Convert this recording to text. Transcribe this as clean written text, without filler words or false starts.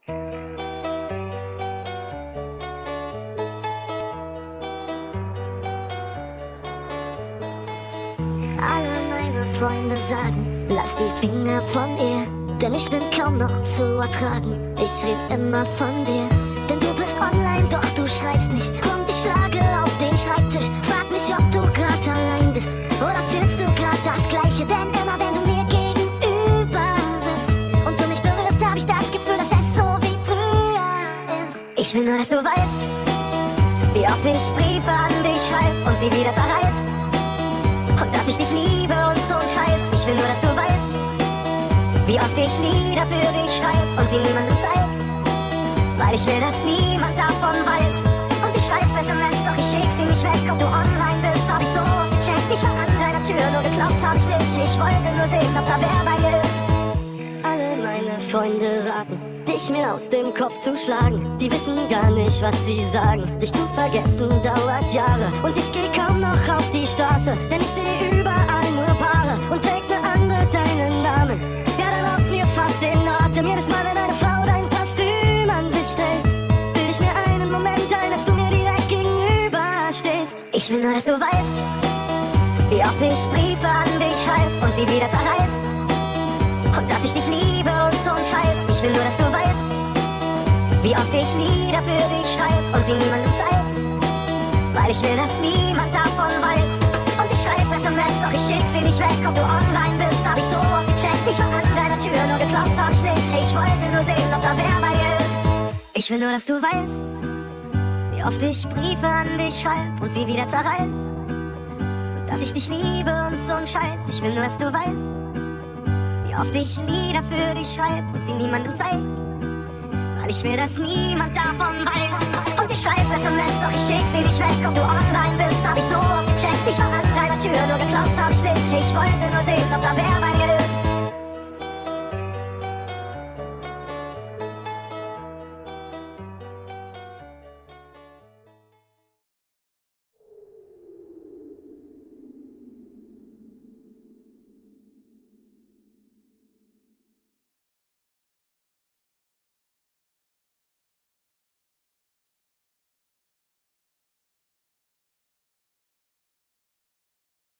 Alle meine Freunde sagen, lass die Finger von ihr, denn ich bin kaum noch zu ertragen. Ich red immer von dir, denn du bist online, doch du schreibst nicht. Und ich schlage auf den Schreibtisch, frag mich, ob du grad allein bist. Oder fühlst du grad das Gleiche, denn immer wenn du mir gegenüber sitzt und du mich berührst, hab ich das Gefühl, dass es so wie früher ist. Ich will nur, dass du weißt, wie oft ich Briefe an dich schreib und sie wieder zerreiß. Und dass ich dich liebe und so ein Scheiß. Ich will nur, dass du weißt, wie oft ich Lieder für dich schreib und sie niemandem zeig, weil ich will, dass niemand davon weiß. Und ich schreib SMS, doch ich schick sie nicht weg. Ob du online bist, hab ich so oft gecheckt. Ich war an deiner Tür, nur geklopft hab ich nicht. Ich wollte nur sehen, ob da wer bei dir ist. Alle meine Freunde raten, dich mir aus dem Kopf zu schlagen. Die wissen gar nicht, was sie sagen. Dich zu vergessen dauert Jahre. Und ich geh kaum noch auf die Straße, denn ich seh überall nur Paare. Und trägt ne andere deinen Namen. Ja, da raubt's mir fast den Atem. Jedes Mal, wenn eine Frau dein Parfüm an sich stellt, bild ich mir einen Moment ein, dass du mir direkt gegenüber stehst. Ich will nur, dass du weißt, wie oft ich Briefe an dich schreib und sie wieder zerreiß. Und dass ich dich liebe und so ein Scheiß. Ich will nur, dass du weißt, wie oft ich Lieder für dich schreib und sie niemandem zeig, weil ich will, dass niemand davon weiß. Und ich schreib SMS, doch ich schick sie nicht weg. Ob du online bist, hab ich so oft gecheckt. Ich war an deiner Tür, nur geklopft hab ich nicht. Ich wollte nur sehen, ob da wer bei dir ist. Ich will nur, dass du weißt, wie oft ich Briefe an dich schreib und sie wieder zerreiß. Und dass ich dich liebe und so ein Scheiß. Ich will nur, dass du weißt, wie oft ich Lieder für dich schreib und sie niemandem zeig, weil ich will, dass niemand davon weiß. Und ich schreib SMS, doch ich schick sie nicht weg. Ob du online bist, hab ich so oft gecheckt. Ich war an deiner Tür, nur geklopft hab ich nicht. Ich wollte nur sehen, ob da wer